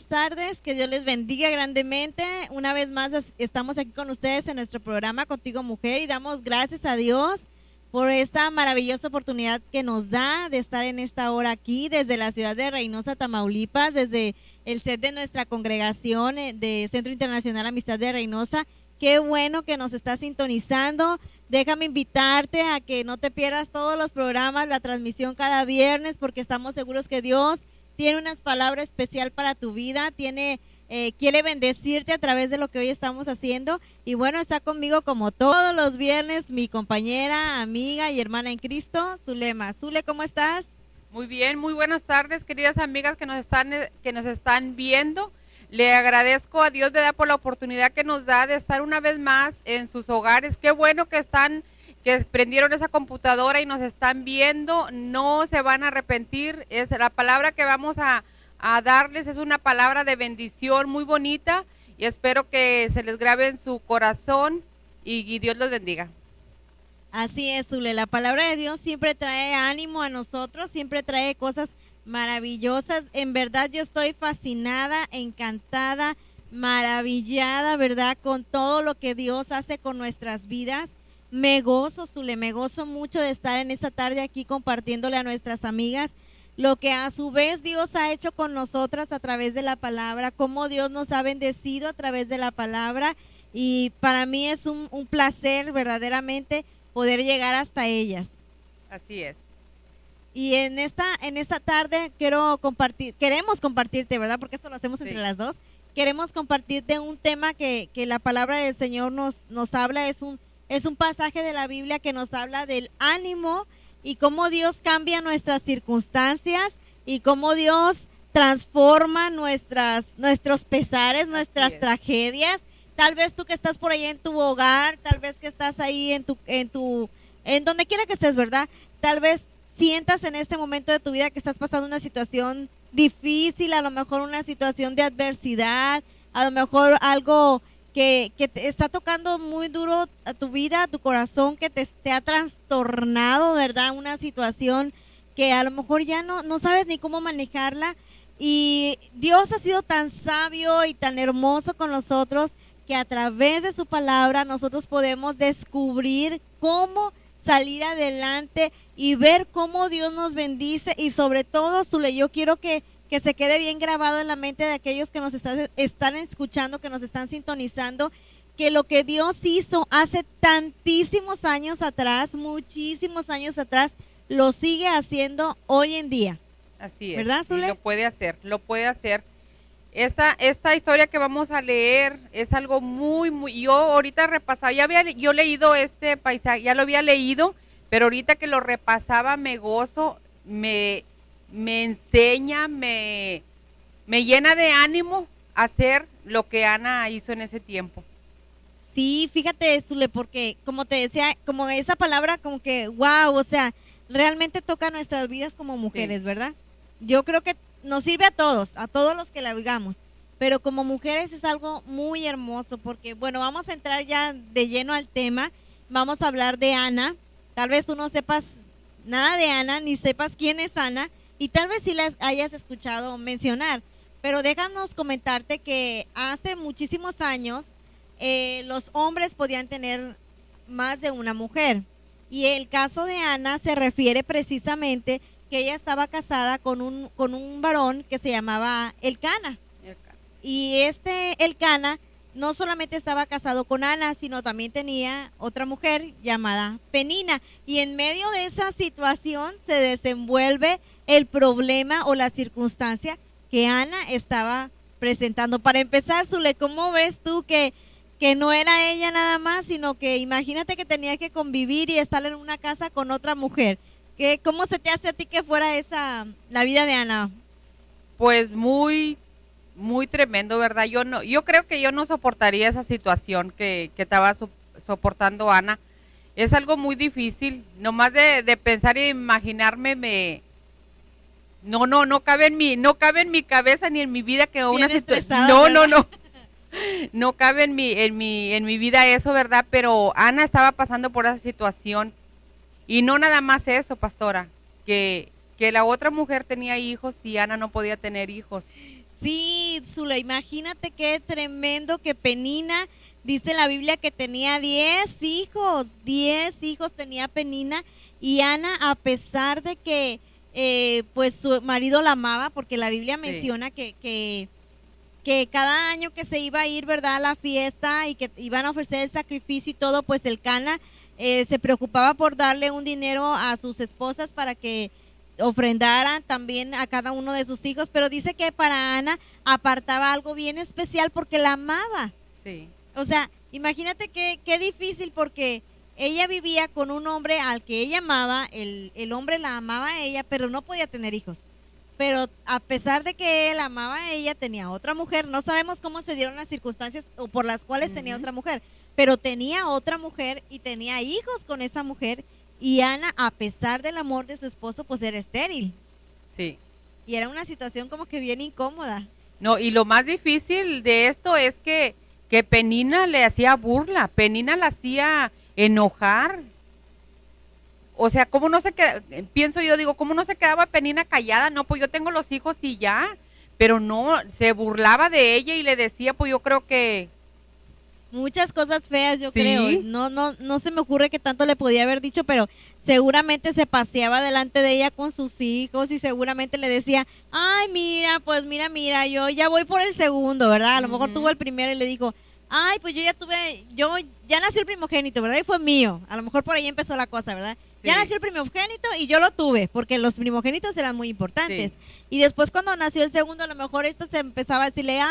tardes, que Dios les bendiga grandemente. Una vez más estamos aquí con ustedes en nuestro programa Contigo Mujer y damos gracias a Dios por esta maravillosa oportunidad que nos da de estar en esta hora aquí desde la ciudad de Reynosa, Tamaulipas, desde el set de nuestra congregación de Centro Internacional Amistad de Reynosa. Qué bueno que nos está sintonizando. Déjame invitarte a que no te pierdas todos los programas, la transmisión cada viernes, porque estamos seguros que Dios tiene unas palabras especial para tu vida, quiere bendecirte a través de lo que hoy estamos haciendo. Y bueno, está conmigo como todos los viernes mi compañera, amiga y hermana en Cristo, Zulema. Zule, ¿cómo estás? Muy bien, muy buenas tardes, queridas amigas que nos están viendo. Le agradezco a Dios, ¿verdad?, por la oportunidad que nos da de estar una vez más en sus hogares. Qué bueno que prendieron esa computadora y nos están viendo. No se van a arrepentir. Es la palabra que vamos a darles, es una palabra de bendición muy bonita y espero que se les grabe en su corazón y Dios los bendiga. Así es, Zule, la palabra de Dios siempre trae ánimo a nosotros, siempre trae cosas maravillosas. En verdad yo estoy fascinada, encantada, maravillada, ¿verdad?, con todo lo que Dios hace con nuestras vidas. Me gozo, Zule, me gozo mucho de estar en esta tarde aquí compartiéndole a nuestras amigas lo que a su vez Dios ha hecho con nosotras a través de la palabra, cómo Dios nos ha bendecido a través de la palabra, y para mí es un placer verdaderamente poder llegar hasta ellas. Así es. Y en esta tarde queremos compartirte, ¿verdad?, porque esto lo hacemos entre las dos. Queremos compartirte un tema que la palabra del Señor nos habla. Es un pasaje de la Biblia que nos habla del ánimo y cómo Dios cambia nuestras circunstancias y cómo Dios transforma nuestros pesares, nuestras tragedias. Tal vez tú que estás por ahí en tu hogar, tal vez que estás ahí en donde quiera que estés, ¿verdad? Tal vez sientas en este momento de tu vida que estás pasando una situación difícil, a lo mejor una situación de adversidad, a lo mejor algo que te está tocando muy duro a tu vida, a tu corazón, que te ha trastornado, ¿verdad? Una situación que a lo mejor ya no sabes ni cómo manejarla. Y Dios ha sido tan sabio y tan hermoso con nosotros que a través de su palabra nosotros podemos descubrir cómo salir adelante y ver cómo Dios nos bendice. Y sobre todo, Zule, yo quiero que se quede bien grabado en la mente de aquellos que nos están escuchando, que nos están sintonizando, que lo que Dios hizo hace tantísimos años atrás, muchísimos años atrás, lo sigue haciendo hoy en día. Así es. ¿Verdad, Zule? Lo puede hacer. Esta historia que vamos a leer es algo muy, yo ahorita repasaba, yo leído este paisaje, ya lo había leído, pero ahorita que lo repasaba me gozo, me enseña, me llena de ánimo hacer lo que Ana hizo en ese tiempo. Sí, fíjate, Zule, porque como te decía, como esa palabra como que, wow, o sea, realmente toca nuestras vidas como mujeres, sí, ¿verdad? Yo creo que nos sirve a todos los que la oigamos, pero como mujeres es algo muy hermoso porque, bueno, vamos a entrar ya de lleno al tema. Vamos a hablar de Ana. Tal vez tú no sepas nada de Ana, ni sepas quién es Ana, y tal vez sí la hayas escuchado mencionar, pero déjanos comentarte que hace muchísimos años los hombres podían tener más de una mujer, y el caso de Ana se refiere precisamente que ella estaba casada con un varón que se llamaba Elcana. Y Elcana no solamente estaba casado con Ana, sino también tenía otra mujer llamada Penina. Y en medio de esa situación se desenvuelve el problema o la circunstancia que Ana estaba presentando. Para empezar, Zule, ¿cómo ves tú que no era ella nada más, sino que imagínate que tenía que convivir y estar en una casa con otra mujer? ¿Cómo se te hace a ti que fuera la vida de Ana? Pues muy tremendo, ¿verdad? Yo creo que yo no soportaría esa situación que estaba soportando Ana. Es algo muy difícil, nomás de pensar e imaginarme no cabe en mi cabeza ni en mi vida que una situación. No cabe en mi vida eso, ¿verdad? Pero Ana estaba pasando por esa situación. Y no nada más eso, pastora, que la otra mujer tenía hijos y Ana no podía tener hijos. Sí, Sí, Zula, imagínate qué tremendo que Penina, dice la Biblia que tenía 10 hijos tenía Penina, y Ana, a pesar de que pues su marido la amaba, porque la Biblia menciona que cada año que se iba a ir, ¿verdad?, a la fiesta y que iban a ofrecer el sacrificio y todo, pues el Cana se preocupaba por darle un dinero a sus esposas para que ofrendaran también a cada uno de sus hijos, pero dice que para Ana apartaba algo bien especial porque la amaba. Sí. O sea, imagínate qué difícil, porque ella vivía con un hombre al que ella amaba, el hombre la amaba a ella, pero no podía tener hijos. Pero a pesar de que él amaba a ella, tenía otra mujer. No sabemos cómo se dieron las circunstancias o por las cuales tenía otra mujer, pero tenía otra mujer y tenía hijos con esa mujer. Y Ana, a pesar del amor de su esposo, pues era estéril. Sí. Y era una situación como que bien incómoda. No, y lo más difícil de esto es que Penina le hacía burla, Penina la hacía enojar. O sea, ¿cómo no se queda? Pienso yo, digo, ¿cómo no se quedaba Penina callada? No, pues yo tengo los hijos y ya. Pero no, se burlaba de ella y le decía, pues yo creo que... Muchas cosas feas, yo ¿Sí? creo. No se me ocurre que tanto le podía haber dicho, pero seguramente se paseaba delante de ella con sus hijos y seguramente le decía, ay, mira, pues mira, yo ya voy por el segundo, ¿verdad? A lo mejor tuvo el primero y le dijo, ay, pues yo ya nació el primogénito, ¿verdad? Y fue mío. A lo mejor por ahí empezó la cosa, ¿verdad? Sí. Ya nació el primogénito y yo lo tuve, porque los primogénitos eran muy importantes. Sí. Y después cuando nació el segundo, a lo mejor esto se empezaba a decirle,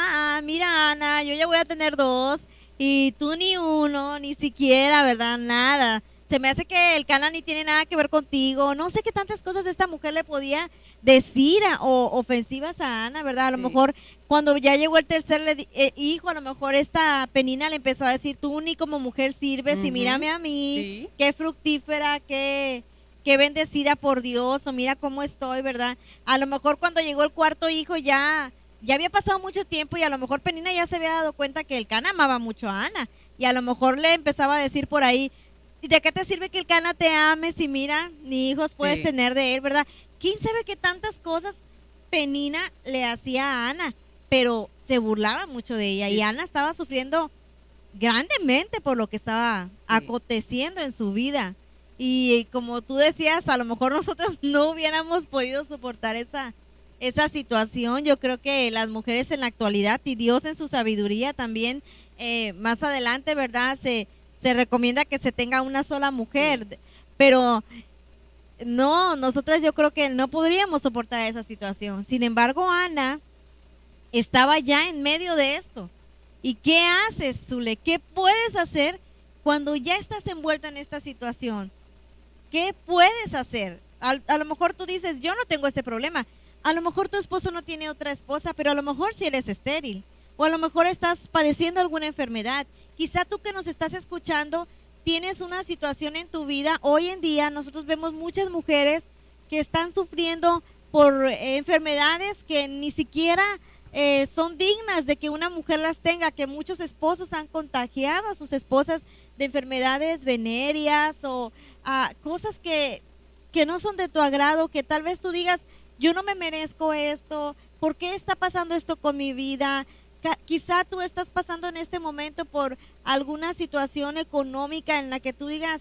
mira, Ana, yo ya voy a tener 2 y tú ni uno, ni siquiera, ¿verdad? Nada. Se me hace que el Cana ni tiene nada que ver contigo. No sé qué tantas cosas esta mujer le podía decir o ofensivas a Ana, ¿verdad? A lo mejor cuando ya llegó el tercer hijo, a lo mejor esta Penina le empezó a decir, tú ni como mujer sirves y mírame a mí, qué fructífera, qué bendecida por Dios, o mira cómo estoy, ¿verdad? A lo mejor cuando llegó el cuarto hijo ya había pasado mucho tiempo y a lo mejor Penina ya se había dado cuenta que el Cana amaba mucho a Ana y a lo mejor le empezaba a decir por ahí, ¿de qué te sirve que el Cana te ame si mira, ni hijos puedes tener de él, ¿verdad? ¿Quién sabe qué tantas cosas Penina le hacía a Ana? Pero se burlaba mucho de ella y Ana estaba sufriendo grandemente por lo que estaba aconteciendo en su vida. Y como tú decías, a lo mejor nosotros no hubiéramos podido soportar esa situación. Yo creo que las mujeres en la actualidad y Dios en su sabiduría también, más adelante, ¿verdad? Se recomienda que se tenga una sola mujer, pero no, nosotras yo creo que no podríamos soportar esa situación. Sin embargo, Ana estaba ya en medio de esto. ¿Y qué haces, Zule? ¿Qué puedes hacer cuando ya estás envuelta en esta situación? ¿Qué puedes hacer? A lo mejor tú dices, yo no tengo ese problema. A lo mejor tu esposo no tiene otra esposa, pero a lo mejor si eres estéril. O a lo mejor estás padeciendo alguna enfermedad. Quizá tú que nos estás escuchando tienes una situación en tu vida. Hoy en día nosotros vemos muchas mujeres que están sufriendo por enfermedades que ni siquiera son dignas de que una mujer las tenga, que muchos esposos han contagiado a sus esposas de enfermedades venéreas o cosas que no son de tu agrado, que tal vez tú digas, yo no me merezco esto, ¿por qué está pasando esto con mi vida? Quizá tú estás pasando en este momento por alguna situación económica en la que tú digas,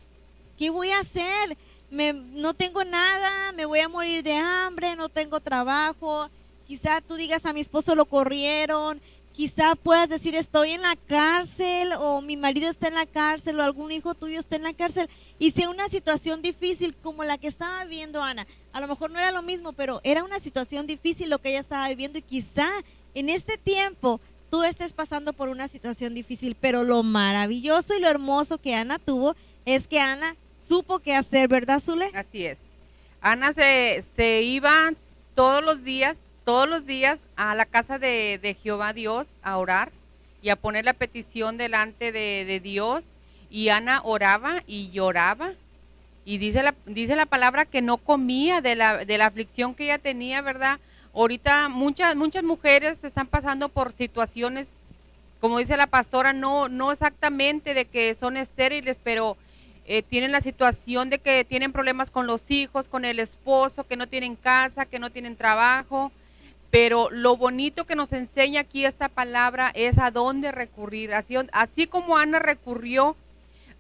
¿qué voy a hacer? No tengo nada, me voy a morir de hambre, no tengo trabajo. Quizá tú digas, a mi esposo lo corrieron. Quizá puedas decir, estoy en la cárcel, o mi marido está en la cárcel, o algún hijo tuyo está en la cárcel, y sea una situación difícil como la que estaba viviendo Ana. A lo mejor no era lo mismo, pero era una situación difícil lo que ella estaba viviendo, y quizá en este tiempo tú estés pasando por una situación difícil, pero lo maravilloso y lo hermoso que Ana tuvo es que Ana supo qué hacer, ¿verdad, Zule? Así es. Ana se iba todos los días a la casa de Jehová Dios a orar y a poner la petición delante de Dios, y Ana oraba y lloraba, y dice la palabra que no comía de la aflicción que ella tenía, ¿verdad? Ahorita muchas mujeres están pasando por situaciones, como dice la pastora, no exactamente de que son estériles, pero tienen la situación de que tienen problemas con los hijos, con el esposo, que no tienen casa, que no tienen trabajo. pero lo bonito que nos enseña aquí esta palabra es a dónde recurrir, así como Ana recurrió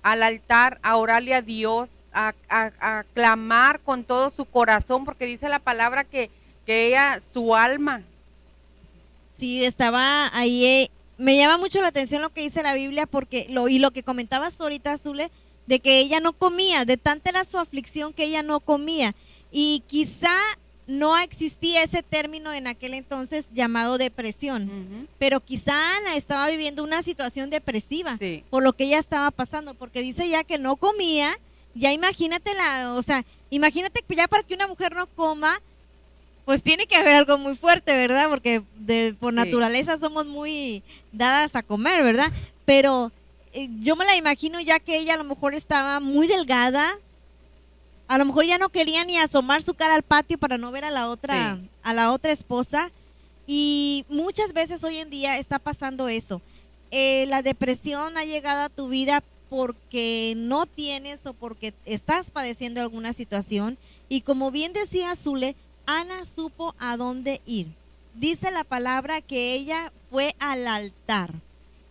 al altar a orarle a Dios, a clamar con todo su corazón, porque dice la palabra que ella, su alma. Sí, estaba ahí. Me llama mucho la atención lo que dice la Biblia, porque lo que comentabas ahorita, Zule, de que ella no comía, de tanta era su aflicción que ella no comía. Y quizá no existía ese término en aquel entonces llamado depresión, pero quizá Ana estaba viviendo una situación depresiva, sí, por lo que ella estaba pasando, porque dice ya que no comía. Ya imagínate imagínate que ya para que una mujer no coma, pues tiene que haber algo muy fuerte, ¿verdad? Porque por naturaleza somos muy dadas a comer, ¿verdad? Pero yo me la imagino ya que ella a lo mejor estaba muy delgada, a lo mejor ya no quería ni asomar su cara al patio para no ver a la otra esposa. Y muchas veces hoy en día está pasando eso. La depresión ha llegado a tu vida porque no tienes o porque estás padeciendo alguna situación. Y como bien decía Zule, Ana supo a dónde ir. Dice la palabra que ella fue al altar,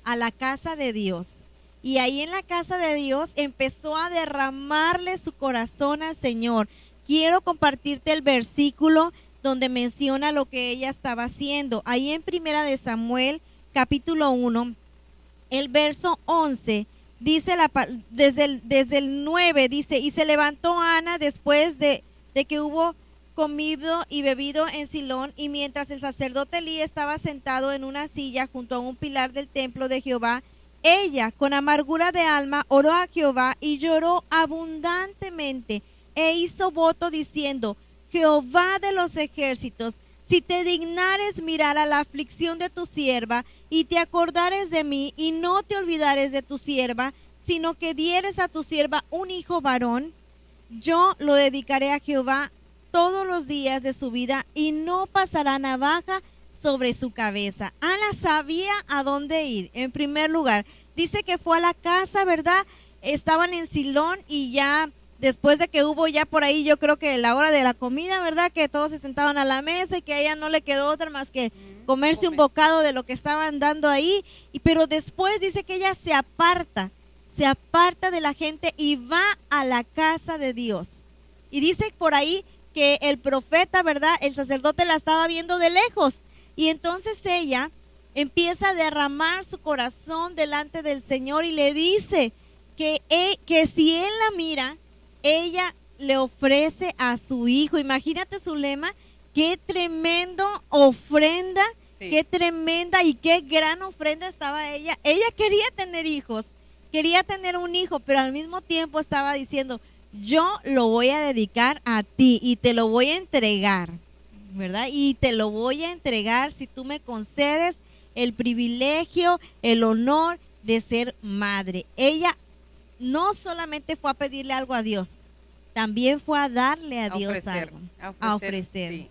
a la casa de Dios. Y ahí en la casa de Dios empezó a derramarle su corazón al Señor. Quiero compartirte el versículo donde menciona lo que ella estaba haciendo. Ahí en Primera de Samuel, capítulo 1, el verso 11, dice desde el 9, dice, y se levantó Ana después de que hubo comido y bebido en Silón, y mientras el sacerdote Elí estaba sentado en una silla junto a un pilar del templo de Jehová, ella, con amargura de alma, oró a Jehová y lloró abundantemente e hizo voto diciendo: Jehová de los ejércitos, si te dignares mirar a la aflicción de tu sierva y te acordares de mí y no te olvidares de tu sierva, sino que dieres a tu sierva un hijo varón, yo lo dedicaré a Jehová todos los días de su vida y no pasará navaja sobre su cabeza. Ana sabía a dónde ir. En primer lugar, dice que fue a la casa, ¿verdad? Estaban en Silón y ya después de que hubo ya por ahí, yo creo que la hora de la comida, ¿verdad? Que todos se sentaban a la mesa y que a ella no le quedó otra más que comerse un bocado de lo que estaban dando ahí. Pero después dice que ella se aparta de la gente y va a la casa de Dios. Y dice por ahí que el profeta, ¿verdad? El sacerdote la estaba viendo de lejos. Y entonces ella empieza a derramar su corazón delante del Señor y le dice que si él la mira, ella le ofrece a su hijo. Imagínate, Zulema, qué tremendo ofrenda, qué tremenda y qué gran ofrenda estaba ella. Ella quería tener hijos, quería tener un hijo, pero al mismo tiempo estaba diciendo: yo lo voy a dedicar a ti y te lo voy a entregar, ¿verdad? Y te lo voy a entregar si tú me concedes el privilegio, el honor de ser madre. Ella no solamente fue a pedirle algo a Dios, también fue a darle a Dios algo, a ofrecer. Sí.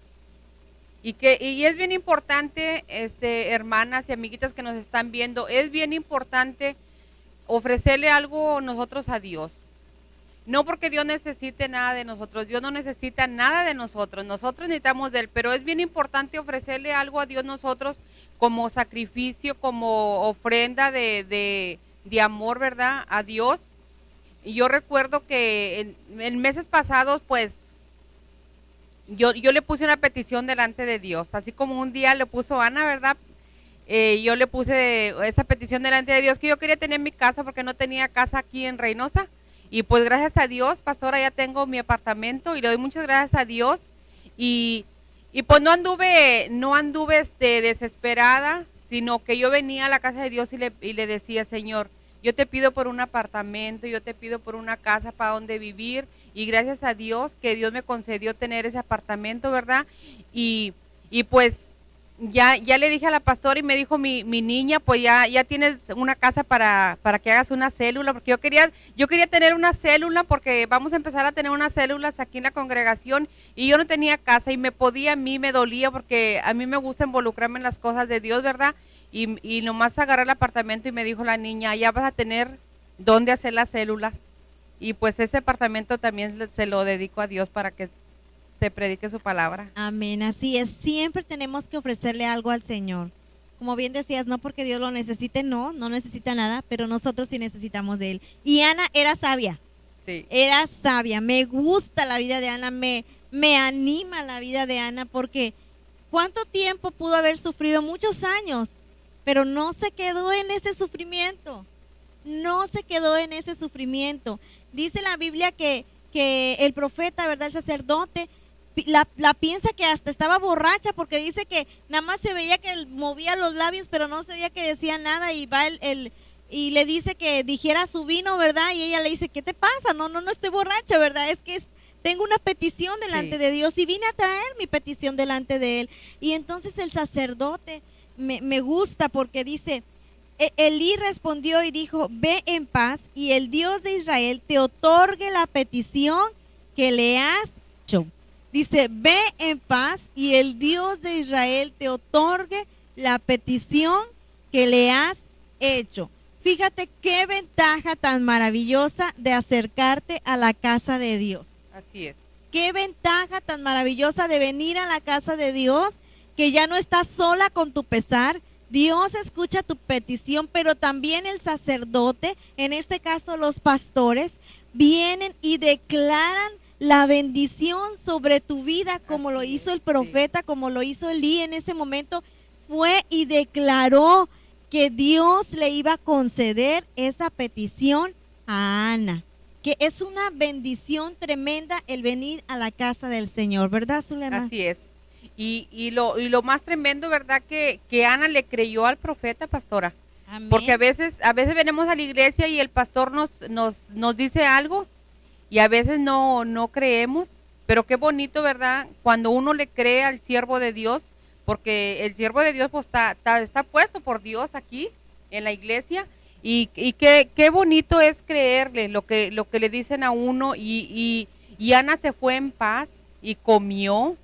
Y es bien importante, hermanas y amiguitas que nos están viendo, es bien importante ofrecerle algo nosotros a Dios. No porque Dios necesite nada de nosotros, Dios no necesita nada de nosotros necesitamos de Él, pero es bien importante ofrecerle algo a Dios nosotros como sacrificio, como ofrenda de amor, ¿verdad? A Dios. Y yo recuerdo que en meses pasados, pues, yo le puse una petición delante de Dios, así como un día le puso Ana, ¿verdad? Yo le puse esa petición delante de Dios, que yo quería tener mi casa porque no tenía casa aquí en Reynosa. Y pues gracias a Dios, pastora, ya tengo mi apartamento y le doy muchas gracias a Dios. Y pues no anduve desesperada, sino que yo venía a la casa de Dios y le decía: Señor, yo te pido por un apartamento, yo te pido por una casa para donde vivir. Y gracias a Dios que Dios me concedió tener ese apartamento, ¿verdad? Y pues ya le dije a la pastora y me dijo mi niña, pues ya tienes una casa para que hagas una célula, porque yo quería tener una célula porque vamos a empezar a tener unas células aquí en la congregación y yo no tenía casa y a mí me dolía porque a mí me gusta involucrarme en las cosas de Dios, ¿verdad? Y nomás agarré el apartamento y me dijo la niña: ya vas a tener dónde hacer las células. Y pues ese apartamento también se lo dedico a Dios para que usted predique su palabra. Amén, así es. Siempre tenemos que ofrecerle algo al Señor. Como bien decías, no porque Dios lo necesite, no necesita nada, pero nosotros sí necesitamos de Él. Y Ana era sabia. Sí. Era sabia. Me gusta la vida de Ana, me anima la vida de Ana, porque ¿cuánto tiempo pudo haber sufrido? Muchos años, pero no se quedó en ese sufrimiento. No se quedó en ese sufrimiento. Dice la Biblia que el profeta, ¿verdad? El sacerdote, la piensa que hasta estaba borracha, porque dice que nada más se veía que él movía los labios, pero no se veía que decía nada, y va y le dice que dijera su vino, ¿verdad? Y ella le dice, ¿qué te pasa? No estoy borracha, ¿verdad? Es que tengo una petición delante de Dios y vine a traer mi petición delante de Él. Y entonces el sacerdote me gusta porque dice, Elí respondió y dijo, ve en paz y el Dios de Israel te otorgue la petición que le has hecho. Dice, ve en paz y el Dios de Israel te otorgue la petición que le has hecho. Fíjate qué ventaja tan maravillosa de acercarte a la casa de Dios. Así es. Qué ventaja tan maravillosa de venir a la casa de Dios, que ya no estás sola con tu pesar. Dios escucha tu petición, pero también el sacerdote, en este caso los pastores, vienen y declaran la bendición sobre tu vida, como lo hizo el profeta, como lo hizo Elí en ese momento. Fue y declaró que Dios le iba a conceder esa petición a Ana, que es una bendición tremenda el venir a la casa del Señor, ¿verdad, Zulema? Así es. Y lo más tremendo, ¿verdad? Que Ana le creyó al profeta, pastora. Amén. Porque a veces venimos a la iglesia y el pastor nos dice algo y a veces no creemos, pero qué bonito, ¿verdad? Cuando uno le cree al siervo de Dios, porque el siervo de Dios pues está puesto por Dios aquí en la iglesia, y qué bonito es creerle lo que le dicen a uno, y Ana se fue en paz y comió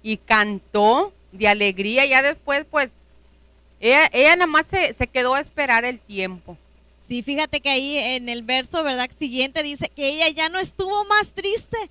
y cantó de alegría. Ya después pues ella nada más se quedó a esperar el tiempo. Sí, fíjate que ahí en el verso, ¿verdad?, siguiente dice que ella ya no estuvo más triste.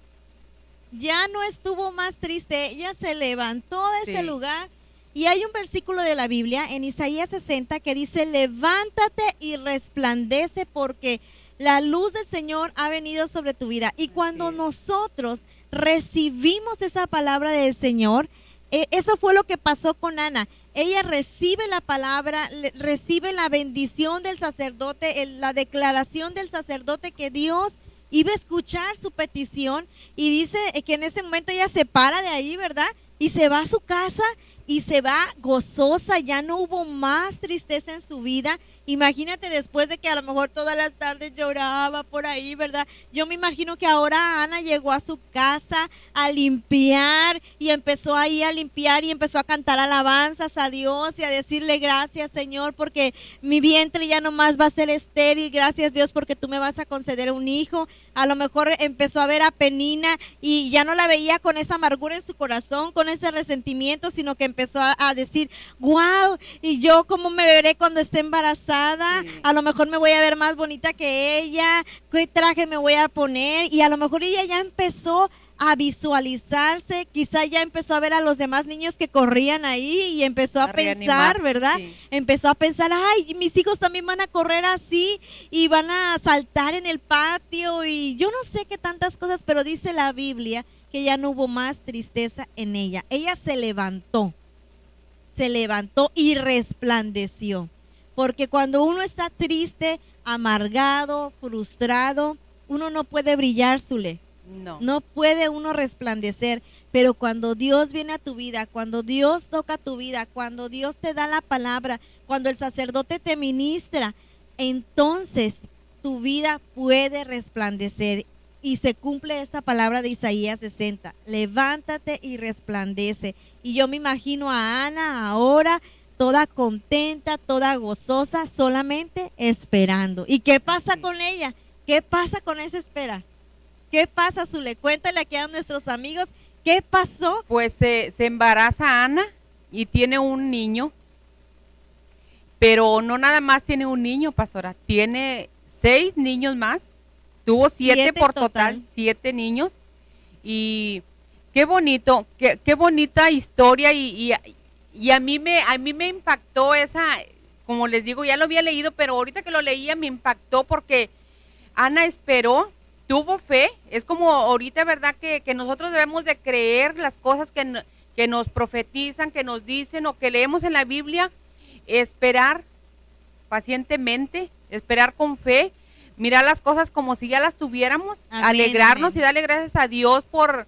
Ya no estuvo más triste, ella se levantó de ese lugar. Y hay un versículo de la Biblia en Isaías 60 que dice, levántate y resplandece porque la luz del Señor ha venido sobre tu vida. Y cuando nosotros recibimos esa palabra del Señor, eso fue lo que pasó con Ana. Ella recibe la palabra, recibe la bendición del sacerdote, la declaración del sacerdote que Dios iba a escuchar su petición, y dice que en ese momento ella se para de ahí, ¿verdad? Y se va a su casa y se va gozosa, ya no hubo más tristeza en su vida. Imagínate después de que a lo mejor todas las tardes lloraba por ahí, ¿verdad? Yo me imagino que ahora Ana llegó a su casa a limpiar y empezó ahí a limpiar y empezó a cantar alabanzas a Dios y a decirle gracias, Señor, porque mi vientre ya no más va a ser estéril, gracias Dios porque tú me vas a conceder un hijo. A lo mejor empezó a ver a Penina y ya no la veía con esa amargura en su corazón, con ese resentimiento, sino que empezó a decir, wow, y yo cómo me veré cuando esté embarazada. A lo mejor me voy a ver más bonita que ella, qué traje me voy a poner, y a lo mejor ella ya empezó a visualizarse, quizá ya empezó a ver a los demás niños que corrían ahí y empezó a pensar, ¿verdad? Sí. Empezó a pensar, ay, mis hijos también van a correr así y van a saltar en el patio y yo no sé qué tantas cosas, pero dice la Biblia que ya no hubo más tristeza en ella. Ella se levantó y resplandeció. Porque cuando uno está triste, amargado, frustrado, uno no puede brillar, Zule. No puede uno resplandecer. Pero cuando Dios viene a tu vida, cuando Dios toca tu vida, cuando Dios te da la palabra, cuando el sacerdote te ministra, entonces tu vida puede resplandecer. Y se cumple esta palabra de Isaías 60. Levántate y resplandece. Y yo me imagino a Ana ahora, toda contenta, toda gozosa, solamente esperando. ¿Y qué pasa con ella? ¿Qué pasa con esa espera? ¿Qué pasa, Zule? Cuéntale aquí a nuestros amigos, ¿qué pasó? Pues se embaraza Ana y tiene un niño, pero no nada más tiene un niño, pastora, tiene 6 niños más, tuvo 7 por total, 7 niños, y Qué bonito, qué bonita historia y a mí me impactó esa, como les digo, ya lo había leído, pero ahorita que lo leía me impactó porque Ana esperó, tuvo fe. Es como ahorita, ¿verdad? Que nosotros debemos de creer las cosas que nos profetizan, que nos dicen o que leemos en la Biblia, esperar pacientemente, esperar con fe, mirar las cosas como si ya las tuviéramos, amén, alegrarnos, amén, y darle gracias a Dios por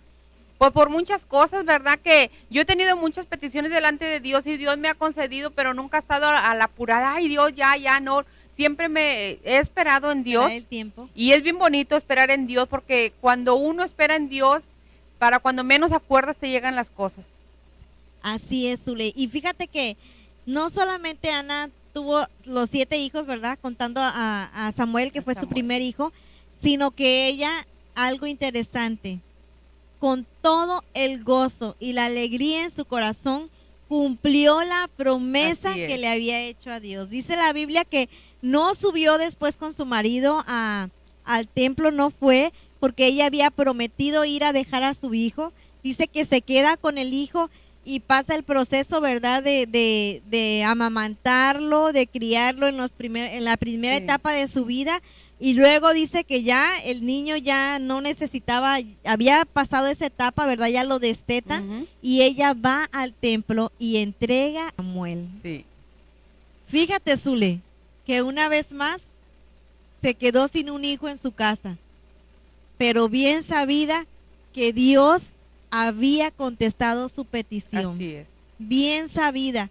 muchas cosas, ¿verdad? Que yo he tenido muchas peticiones delante de Dios y Dios me ha concedido, pero nunca he estado a la apurada, ay Dios, ya, no. Siempre me he esperado en Dios. El tiempo. Y es bien bonito esperar en Dios porque cuando uno espera en Dios, para cuando menos acuerdas te llegan las cosas. Así es, Zule. Y fíjate que no solamente Ana tuvo los 7 hijos, ¿verdad? Contando a Samuel, que fue su primer hijo, sino que ella, algo interesante, con todo el gozo y la alegría en su corazón, cumplió la promesa que le había hecho a Dios. Dice la Biblia que no subió después con su marido al templo, no fue, porque ella había prometido ir a dejar a su hijo. Dice que se queda con el hijo y pasa el proceso, ¿verdad? De amamantarlo, de criarlo en la primera etapa de su vida. Y luego dice que ya el niño ya no necesitaba, había pasado esa etapa, ¿verdad? Ya lo destetan, y ella va al templo y entrega a Samuel. Sí. Fíjate, Zule, que una vez más se quedó sin un hijo en su casa, pero bien sabida que Dios había contestado su petición. Así es. Bien sabida.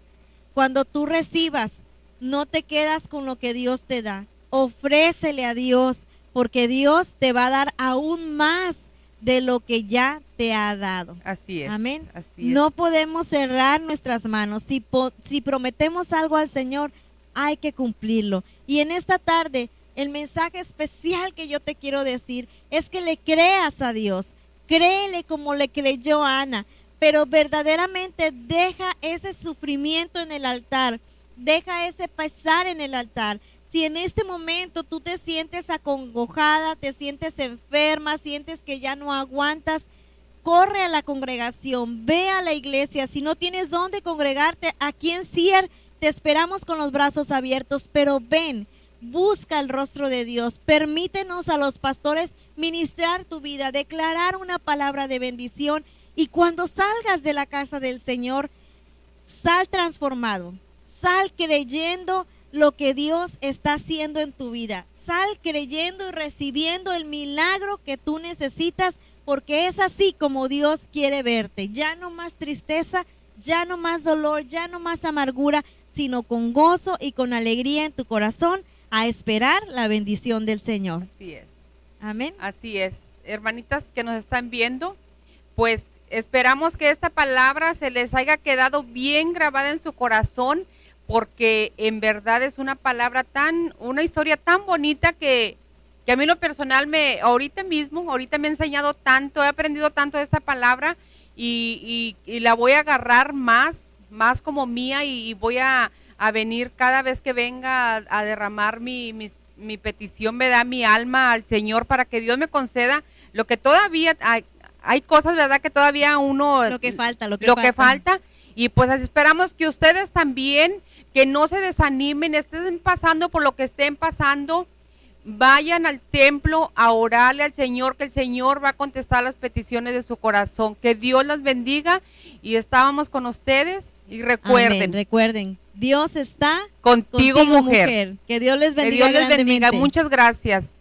Cuando tú recibas, no te quedas con lo que Dios te da. Ofrécele a Dios, porque Dios te va a dar aún más de lo que ya te ha dado. Así es. Amén. Así es. No podemos cerrar nuestras manos. Si prometemos algo al Señor, hay que cumplirlo. Y en esta tarde, el mensaje especial que yo te quiero decir es que le creas a Dios. Créele como le creyó Ana, pero verdaderamente deja ese sufrimiento en el altar, deja ese pesar en el altar. Si en este momento tú te sientes acongojada, te sientes enferma, sientes que ya no aguantas, corre a la congregación, ve a la iglesia. Si no tienes dónde congregarte, aquí en CIER te esperamos con los brazos abiertos, pero ven, busca el rostro de Dios. Permítenos a los pastores ministrar tu vida, declarar una palabra de bendición, y cuando salgas de la casa del Señor, sal transformado, sal creyendo lo que Dios está haciendo en tu vida. Sal creyendo y recibiendo el milagro que tú necesitas, porque es así como Dios quiere verte. Ya no más tristeza, ya no más dolor, ya no más amargura, sino con gozo y con alegría en tu corazón a esperar la bendición del Señor. Así es. Amén. Así es. Hermanitas que nos están viendo, pues esperamos que esta palabra se les haya quedado bien grabada en su corazón, porque en verdad es una palabra una historia tan bonita que a mí en lo personal ahorita me ha enseñado tanto, he aprendido tanto de esta palabra y la voy a agarrar más como mía y voy a venir cada vez que venga a derramar mi petición, me da mi alma al Señor para que Dios me conceda lo que todavía, hay cosas, ¿verdad? Que todavía lo que falta. Y pues esperamos que ustedes también, que no se desanimen, estén pasando por lo que estén pasando, vayan al templo a orarle al Señor, que el Señor va a contestar las peticiones de su corazón. Que Dios las bendiga y estábamos con ustedes y recuerden, Dios está contigo mujer. Que Dios les bendiga. Que Dios les bendiga. Muchas gracias.